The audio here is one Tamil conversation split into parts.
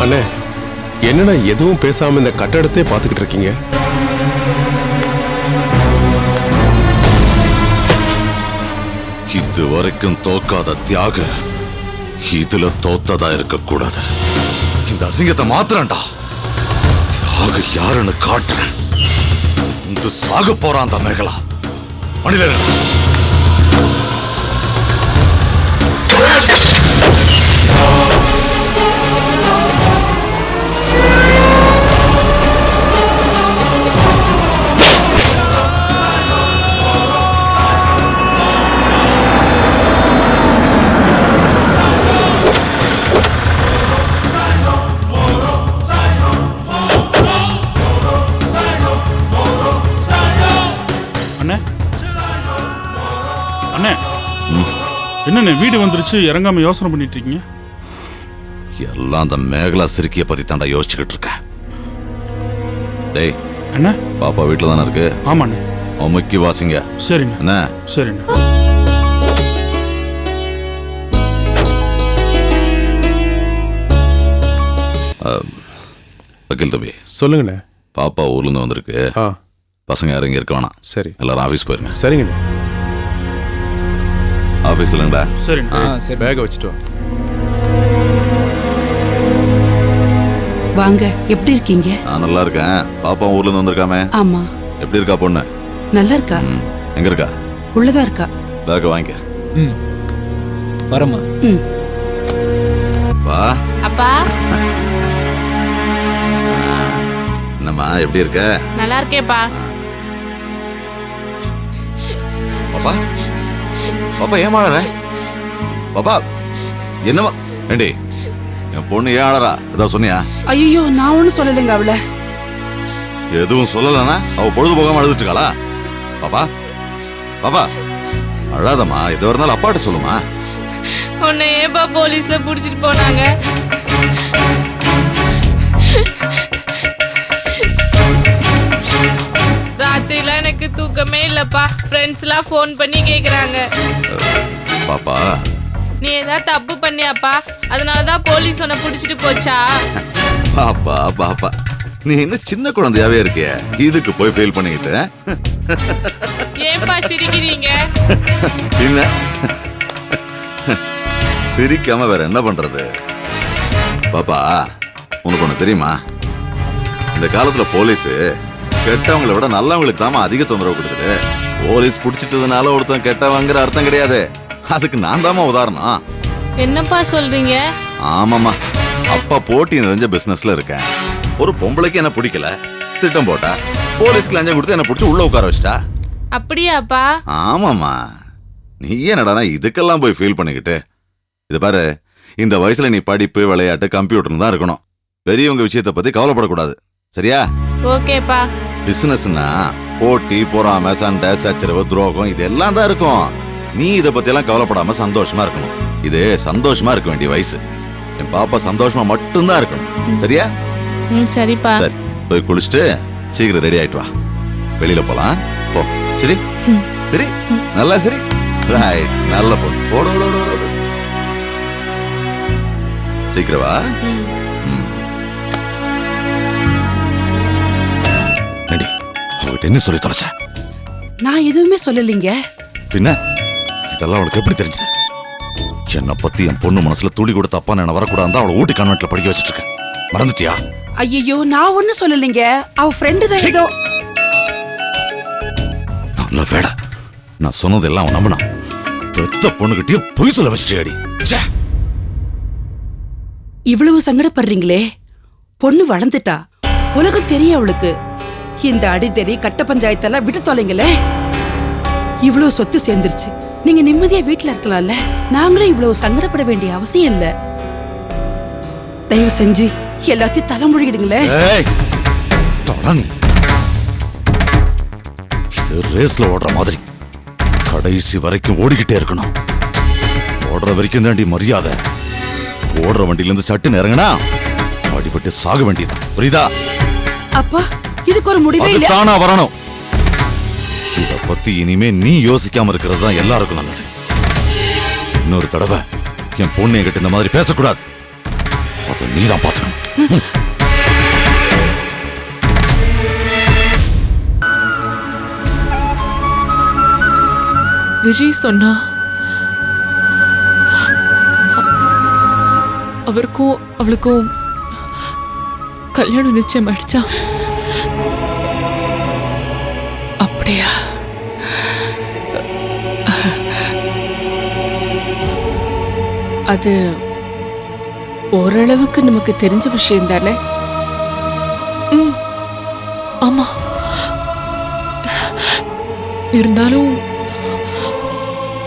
அண்ணே, என்னன்னா எதுவும் பேசாம இந்த கட்டடத்தை பார்த்துக்கிட்டு இருக்கீங்க? இது வரைக்கும் தோக்காத தியாக இதுல தோத்ததா இருக்க கூடாது. இந்த அசிங்கத்தை மாத்திரண்டா. தியாக யாருன்னு காட்டுறேன். இந்த சாக போறான் அந்த மேகலா. மணிவேலன் என்னண்ணே வீடு வந்துருச்சு, இறங்காம யோசனை பண்ணிட்டு இருக்கீங்க? எல்லாம் அந்த மேகலா சிறுக்கிய பத்தி தாண்டா யோசிச்சுக்கிட்டு இருக்கேன். டேய் அண்ணா, பாப்பா வீட்டுல தானே இருக்கு? ஆமாண்ணே. அமுக்கி வாசிங்க. சரிண்ணே. என்ன? சரிண்ணே. வக்கீல் தம்பி சொல்லுங்கண்ணே. பாப்பா ஊர்ல இருந்து வந்திருக்கு. பசங்க யாரும் இங்க இருக்க வேணாம். சரி, எல்லாரும் ஆபீஸ் போயிருங்க. சரிங்கண்ணே. ஆபீஸ்ல இல்லைங்கடா? சரிண்ணே. சரி, பேகை வச்சுட்டு வா. வாங்க, எப்படி இருக்கீங்க? நான் நல்லா இருக்கேன். பாப்பா ஊர்ல இருந்து வந்திருக்காமே. ஆமா. எப்படி இருக்கா பொண்ணு? நல்லா இருக்கா. எங்க இருக்கா? உள்ளதா இருக்கா. பேக வாங்கிக்க. வரமா. வா. அப்பா. என்னம்மா எப்படி இருக்க? நல்லா இருக்கேப்பா. பாப்பா பாப்பா ஏன் மாடற? பாப்பா என்னமா? ஏண்டி என் பொண்ணு ஏன் ஆடறா? ஏதாவது சொன்னியா? ஐயோ, நான் ஒன்னும் சொல்லலைங்க அவளை. எதுவும் சொல்லலனா அவ பொழுது போகாம அழுதுட்டு இருக்காளா? பாப்பா பாப்பா அழாதம்மா. எது இருந்தாலும் அப்பாட்ட சொல்லுமா. உன்னை ஏப்பா போலீஸ்ல புடிச்சிட்டு போனாங்க? ராத்திரிலாம் எனக்கு தூக்கமே இல்லப்பா. ஃப்ரெண்ட்ஸ் எல்லாம் ஃபோன் பண்ணி கேக்குறாங்க. பாப்பா நீ ஏதாவது தப்பு பண்ணியாப்பா? அதனாலதான் போலீஸ் உன்னை புடிச்சிட்டு போச்சா? பாப்பா பாப்பா நீ இன்னும் சின்ன குழந்தையாவே இருக்கிய. இதுக்கு போய் ஃபெயில் பண்ணிக்கிட்டு ஏன்பா சிரிக்கிறீங்க? என்ன சிரிக்காம வேற என்ன பண்றது? பாப்பா உனக்கு ஒண்ணு தெரியுமா? இந்த காலத்துல போலீஸ் கெட்டவங்களை விட நல்லவங்களுக்கு தாமா அதிக தொந்தரவு கொடுக்குது. போலீஸ் புடிச்சிட்டதுனால ஒருத்தன் கெட்டவங்கிற அர்த்தம் கிடையாது. அதுக்கு நான் தாமா உதாரணம். என்னப்பா சொல்றீங்க? ஆமாமா, அப்பா போட்டி நிறைஞ்ச பிசினஸ்ல இருக்கேன். ஒரு பொம்பளைக்கு என்ன பிடிக்கல, திட்டம் போட்டா, போலீஸ்க்கு லஞ்சம் கொடுத்து என்ன பிடிச்சி உள்ள உட்கார வச்சிட்டா. அப்படியாப்பா? ஆமாமா. நீ என்னடா இதுக்கெல்லாம் போய் ஃபீல் பண்ணிக்கிட்டு? இது பாரு, இந்த வயசுல நீ படிப்பு, விளையாட்டு, கம்ப்யூட்டர் தான் இருக்கணும். பெரியவங்க விஷயத்தை பத்தி கவலைப்படக்கூடாது. சரியா? ஓகேப்பா. பிசினஸ்னா போட்டி, பொறாமை, சண்டை, சச்சரவு, துரோகம் இதெல்லாம் தான் இருக்கும். நீ இதை பத்தி எல்லாம் கவலைப்படாம சந்தோஷமா இருக்கணும். இது சந்தோஷமா இருக்க வேண்டிய வயசு. என் பாப்பா சந்தோஷமா மட்டும்தான் இருக்கணும். சரியா? சரிப்பா. சரி, போய் குளிச்சுட்டு சீக்கிரம் ரெடி ஆயிட்டு வா. வெளியில போலாம். போ. சரி சரி, நல்லா சரி. ரைட், நல்ல போ. ஓடு சீக்கிரம் வா. அவகிட்ட என்ன சொல்லி தொலைச்ச? நான் எதுவுமே சொல்லலைங்க. பின்ன இதெல்லாம் அவளுக்கு எப்படி தெரிஞ்சது? என்னை பத்தி என் பொண்ணு மனசுல துளி கூட தப்பா நான் வரக்கூடாது அவளை ஊட்டி கான்வென்ட்ல படிக்க வச்சிட்டு இருக்கேன். மறந்துட்டியா? ஐயோ, நான் ஒன்னும் சொல்லலைங்க. அவ ஃப்ரெண்டு தான் ஏதோ. நல்ல வேலை, நான் சொன்னதெல்லாம் அவன் நம்பினான். பெத்த பொண்ணுகிட்டயே பொய் சொல்ல வச்சுட்டேடி. இவ்வளவு சங்கடப்படுறீங்களே? பொண்ணு வளர்ந்துட்டா, உலகம் தெரியும் அவளுக்கு. இந்த அடித்தடி கட்ட பஞ்சாயத்தெல்லாம் விட்டு தொலைங்களே. இவ்வளவு சொத்து சேர்ந்துருச்சு, நீங்க நிம்மதியா வீட்டுல இருக்கலாம்ல. நாங்களும் இவ்வளவு சங்கடப்பட வேண்டிய அவசியம் இல்ல. தயவு செஞ்சு எல்லாத்தையும் தலைமொழிடுங்களே. ரேஸ்ல ஓடுற மாதிரி கடைசி வரைக்கும் ஓடிக்கிட்டே இருக்கணும். ஓடுற வரைக்கும் தாண்டி மரியாதை. ஓடுற வண்டியில இருந்து சட்டுன்னு இறங்கினா அடிபட்டு சாக வேண்டியதான். புரியுதா? அப்பா, இதுக்கு ஒரு முடிவே இல்ல. தானா வரணும். இத பத்தி இனிமே நீ யோசிக்காம இருக்கிறது தான் எல்லாருக்கும் நல்லது. இன்னொரு தடவை என் பொண்ணு என்கிட்ட இந்த மாதிரி பேசக்கூடாது. அதை நீதான் பாத்துக்கணும். விஜய் சொன்னா அவருக்கும் அவளுக்கும் கல்யாணம் நிச்சயம் ஆயிடுச்சா? அப்படியா? அது ஓரளவுக்கு நமக்கு தெரிஞ்ச விஷயம் தானே. ஆமா, இருந்தாலும்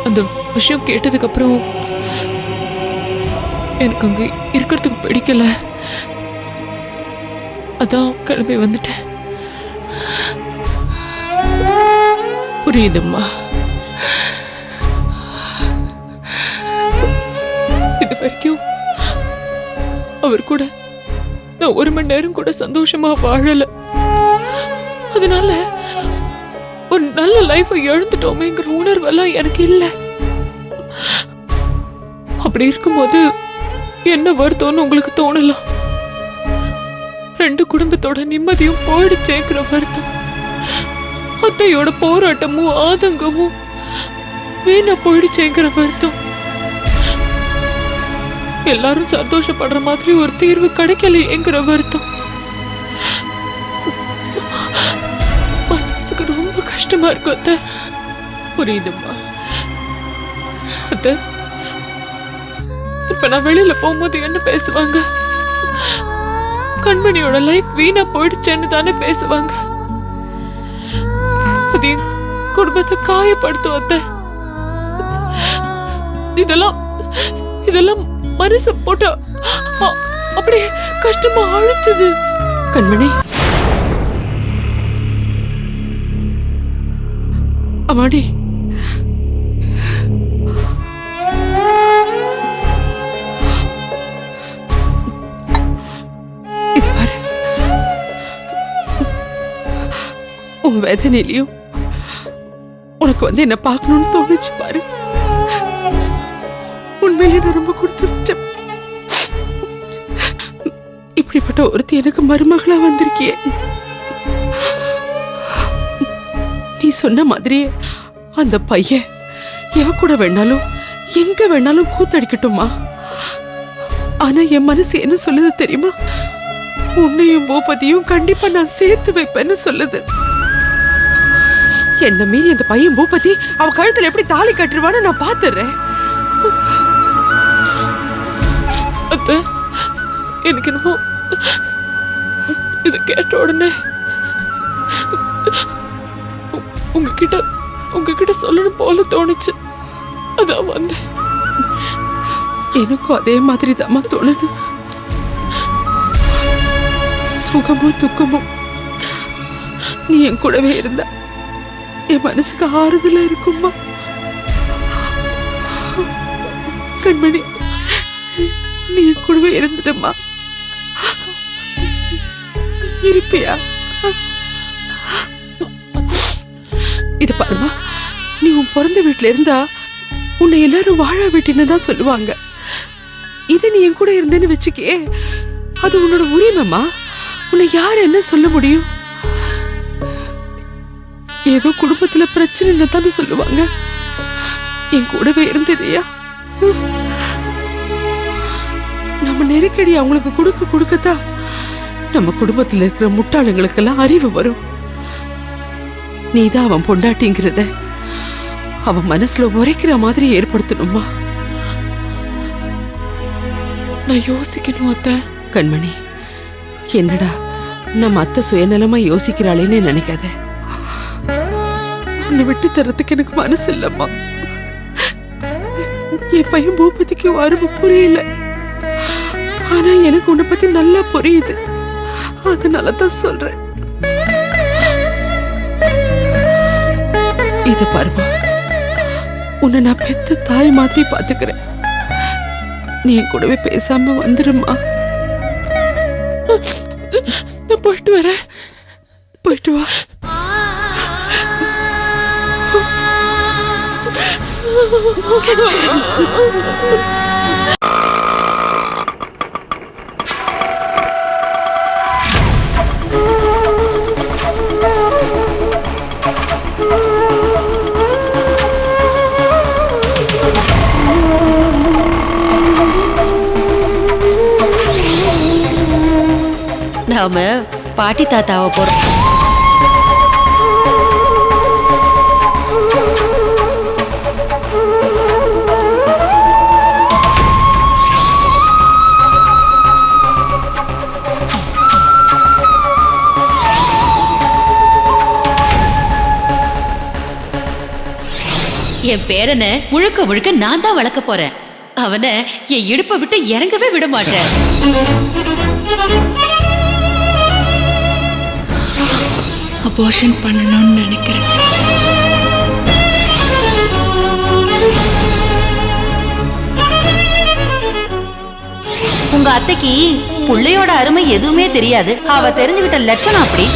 அந்த விஷயம் கேட்டதுக்கு அப்புறம் எனக்கு அங்க இருக்கிறதுக்கு பிடிக்கல. அதான் கிளம்பி வந்துட்டேன். புரியுதும்மா. இது வரைக்கும் அவர் கூட நான் 1 மணி நேரம் கூட சந்தோஷமா வாழல. அதனால ஒரு நல்ல லைஃபை இழந்துட்டோமேங்கிற உணர்வெல்லாம் எனக்கு இல்லை. அப்படி இருக்கும்போது என்ன வருத்தம்னு உங்களுக்கு தோணலாம். 2 குடும்பத்தோட நிம்மதியும் போயிடுச்சேங்கிற வருத்தம், அத்தையோட போராட்டமும் ஆதங்கமும் வீணா போயிடுச்சேங்கிற வருத்தம், எல்லாரும் சந்தோஷப்படுற மாதிரி ஒரு தீர்வு கிடைக்கலையேங்கிற வருத்தம், மனசுக்கு ரொம்ப கஷ்டமா இருக்கும் அத்தை. புரியுதும்மா. அத்தை, இப்ப நான் வெளியில போகும்போது என்ன பேசுவாங்க? கண்மணியோட லைஃப் வீணா போயிடுச்சேன்னு தானே பேசுவாங்க. அது என் குடும்பத்தை காயப்படுத்தும் அத்தை. இதெல்லாம் மனசு போட்டு அப்படியே கஷ்டமா அழுத்துது. கண்மணி, அம்மாடி, இது பாரு, உன் வேதனையிலையும் உனக்கு என்ன பார்க்கணும்னு தோணுச்சு பாரு. உண்மையிலே நான் ரொம்ப கொடுத்து விட்டேன். இப்படிப்பட்ட ஒருத்தி எனக்கு மருமகளா வந்திருக்கியே. நீ சொன்ன மாதிரியே அந்த பையன் எவ கூட வேணாலும் எங்க வேணாலும் கூத்தடிக்கட்டுமா. ஆனா என் மனசு என்ன சொல்லுது தெரியுமா? உன்னையும் பூபதியும் கண்டிப்பா நான் சேர்த்து வைப்பேன்னு சொல்லுது. என்ன மீறி அந்த பையன் பூபதி அவ கழுத்துல எப்படி தாலி கட்டுருவான்னு நான் பாத்துறேன். அத்தை, எனக்கு என்னமோ இது கேட்ட உடனே உங்ககிட்ட சொல்லணும் போல தோணுச்சு. அதான் வந்தேன். எனக்கும் அதே மாதிரி தான் தோணுது. சுகமும் துக்கமும் நீ என் கூடவே இருந்தா என் மனசுக்கு ஆறுதலா இருக்கும்மா. கண்மணி, நீ என் கூடவே இருந்துடுமா. இருப்பியா? இது பாருமா, நீ உன் பிறந்த வீட்டுல இருந்தா உன்னை எல்லாரும் வாழ வீட்டின்னு தான் சொல்லுவாங்க. இது நீ என் கூட இருந்தேன்னு வச்சுக்கே, அது உன்னோட உரிமைமா. உன்னை யார் என்ன சொல்ல முடியும்? ஏதோ குடும்பத்துல பிரச்சனைன்னு தானே சொல்லுவாங்க. என் கூடவே இருந்துறியா? நம்ம நெருக்கடி அவங்களுக்கு கொடுக்கத்தான் நம்ம குடும்பத்துல இருக்கிற முட்டாளுங்களுக்கெல்லாம் அறிவு வரும். நீதான் அவன் பொண்டாட்டிங்கிறத அவன் மனசுல உரைக்கிற மாதிரி ஏற்படுத்தணுமா. நான் யோசிக்கணும் அத்தை. கண்மணி, என்னடா நம்ம அத்தை சுயநலமா யோசிக்கிறாளேன்னு நினைக்காத. உன்னை விட்டு தரத்துக்கு எனக்கு மனசு இல்லம்மா. என் பையன் பூபதிக்கு அருமை புரியல. ஆனா எனக்கு உன்னை பத்தி நல்லா புரியுது. அதனாலதான் சொல்றேன். இத பாருமா, உன்னை நான் பெத்த தாய் மாதிரி பாத்துக்கிறேன். நீ என் கூடவே பேசாம வந்துருமா. நான் போயிட்டு வரேன். போயிட்டு வா. நாம பாட்டி தாத்தாவை போறோம். என் பேரனை முழுக்க முழுக்க நான் தான் வளர்க்க போறேன். அவனை என் இடுப்பை விட்டு இறங்கவே விட மாட்டேன். அபார்ஷன் பண்ணணும்னு நினைக்கிறேன். உங்க அத்தைக்கு புள்ளையோட அருமை எதுவுமே தெரியாது. அவ தெரிஞ்சுக்கிட்ட லட்சணம் அப்படி.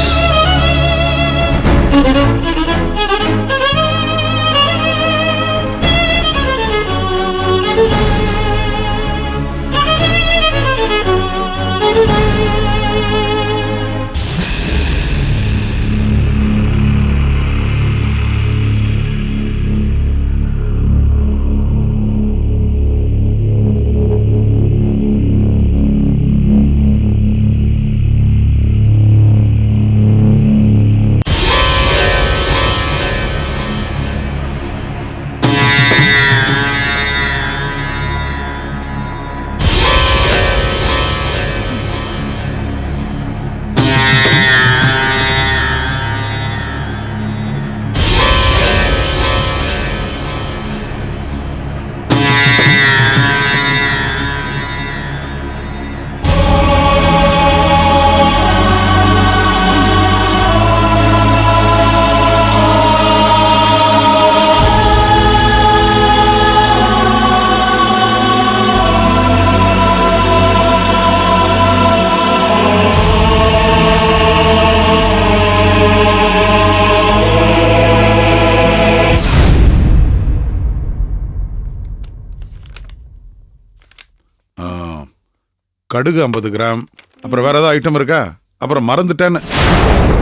கடுகு 50 கிராம். அப்புறம் வேற ஏதாவது ஐட்டம் இருக்கா? அப்புறம் மறந்துட்டேன்னு.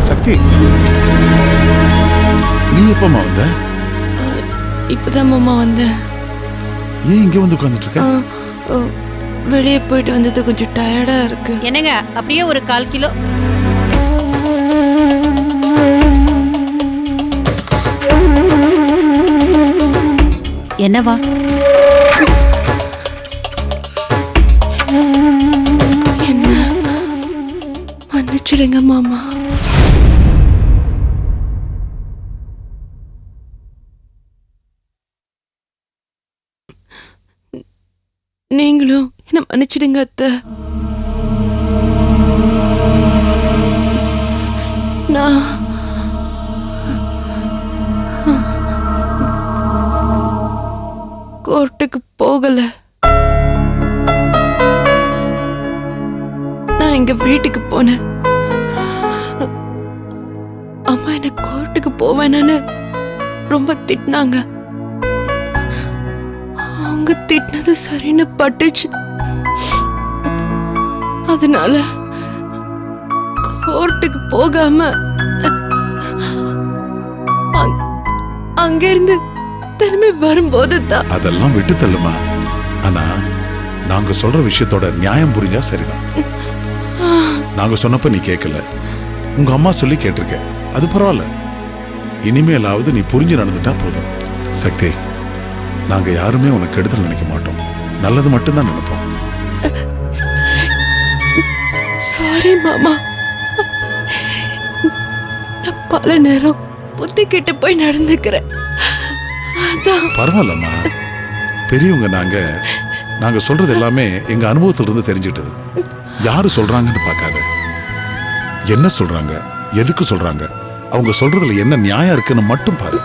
சக்தி, நீ எப்பமா வந்த? இப்பதான் மாமா வந்தேன். ஏன் இங்க வந்து உட்கார்ந்துட்டு இருக்க? வெளியே போயிட்டு வந்தது கொஞ்சம் டயர்டா இருக்கு. என்னங்க அப்படியே ஒரு 1/4 கிலோ. என்னவா? என்ன மன்னிச்சிடுங்க மாமா. நீங்களும் என்ன மன்னிச்சிடுங்க அத்தை. நான் கோர்ட்டுக்கு போகல. நான் எங்க வீட்டுக்கு போனேன். அம்மா என்ன கோர்ட்டுக்கு போவேன்னு ரொம்ப திட்டினாங்க. அவங்க திட்டினது சரின்னு பட்டுச்சு. அதனால கோர்ட்டுக்கு போகாம அங்கிருந்து திரும்பி வரும்போது தான். அதெல்லாம் விட்டு தள்ளுமா. ஆனா நாங்க சொல்ற விஷயத்தோட நியாயம் புரிஞ்சா சரிதான். நாங்க சொன்னப்ப நீ கேட்கல, உங்க அம்மா சொல்லி கேட்டிருக்க. அது பரவாயில்ல. இனிமேலாவது நீ புரிஞ்சு நடந்துட்டா போதும். சக்தி, நாங்க யாருமே உனக்கு கெடுதல் நினைக்க மாட்டோம். நல்லது மட்டும்தான் நினைப்போம். சாரி மாமா. நான் பல நேரம் புத்தி கெட்டு போய் நடந்துக்கிறேன். பரவாயில்லம்மா. பெரியவங்க நாங்க சொல்றது எல்லாமே எங்க அனுபவத்துல இருந்து தெரிஞ்சுட்டது. யாரு சொல்றாங்கன்னு பார்க்காத. என்ன சொல்றாங்க, எதுக்கு சொல்றாங்க, அவங்க சொல்றதுல என்ன நியாயம் இருக்குன்னு மட்டும் பாரு.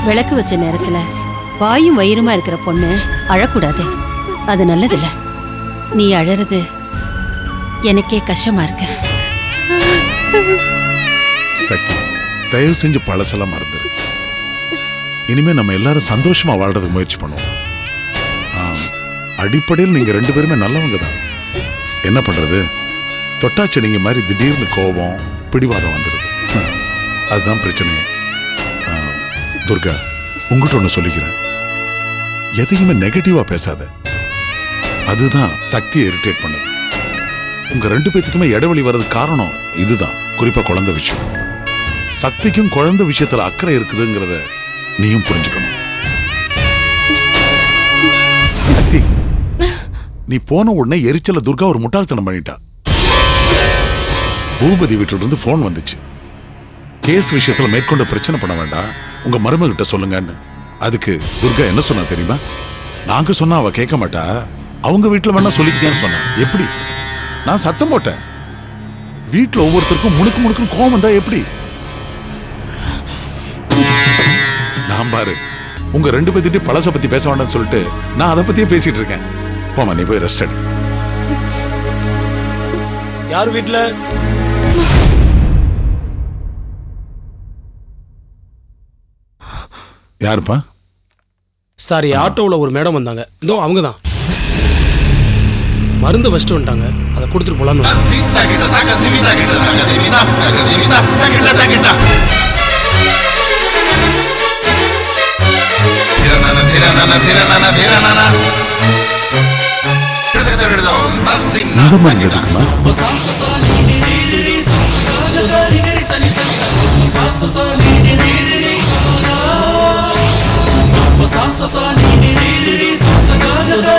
விளக்கு வச்ச நேரத்துல வாயும் வயிறுமா இருக்கிற பொண்ணு அழக்கூடாது. அது நல்லதில்ல. நீ அழறது எனக்கே கஷ்டமா இருக்கு. சக்தி, தயவு செஞ்சு பழசெல்லாம் மறந்துரு. இனிமே நம்ம எல்லாரும் சந்தோஷமா வாழ்றதுக்கு முயற்சி பண்ணுவோம். அடிப்படையில் நீங்க 2 பேருமே நல்லவங்க தான். என்ன பண்றது, தொட்டாச்செடிங்க மாதிரி திடீர்னு கோபம் பிடிவாதம் வந்துடுது. அதுதான் பிரச்சனையே. துர்கா, உங்ககிட்ட ஒண்ணு சொல்லிக்கிறேன். எதையுமே நெகட்டிவா பேசாத. அதுதான் சக்தியை இரிட்டேட் பண்ணுது. உங்க 2 பேத்துக்குமே இடைவெளி வர்றது காரணம் இதுதான். குறிப்பா குழந்தை விஷயம். சக்திக்கும் குழந்தை விஷயத்துல அக்கறை இருக்குதுங்கிறத நீயும் புரிஞ்சுக்கணும். சக்தி, நீ போன உடனே எரிச்சல துர்கா ஒரு முட்டாள்தனம் பண்ணிட்டா. பூபதி வீட்டுல இருந்து போன் வந்துச்சு. கேஸ் விஷயத்துல மேற்கொண்டு பிரச்சனை பண்ண வேண்டாம், உங்க மருமகிட்ட சொல்லுங்கன்னு. அதுக்கு துர்கா என்ன சொன்னா தெரியுமா? நாங்க சொன்னா அவ கேட்க மாட்டா, அவங்க வீட்டுல வேணா சொல்லிக்கிட்டேன்னு சொன்னா. எப்படி? நான் சத்தம் போட்டேன். வீட்டுல ஒவ்வொருத்தருக்கும் முணுக்கு முணுக்குன்னு கோவம் வந்தா எப்படி? நான் பாரு, உங்க 2 பேர்த்திட்டு பழச பத்தி பேச வேண்டாம்னு சொல்லிட்டு நான் அதை பத்தியே பேசிட்டு இருக்கேன். போமா, நீ போய் ரெஸ்ட் எடு. யார் வீட்டுல? யாருப்பா? சாரி, ஆட்டோவில் ஒரு மேடம் வந்தாங்க. இதோ அவங்க தான். மருந்து வச்சுட்டு வந்துட்டாங்க, அதை கொடுத்துட்டு போலான்னு. இந்த மாதிரி இருக்குமா? Sa sa sa ni ni ni ni sa sa ga ga ga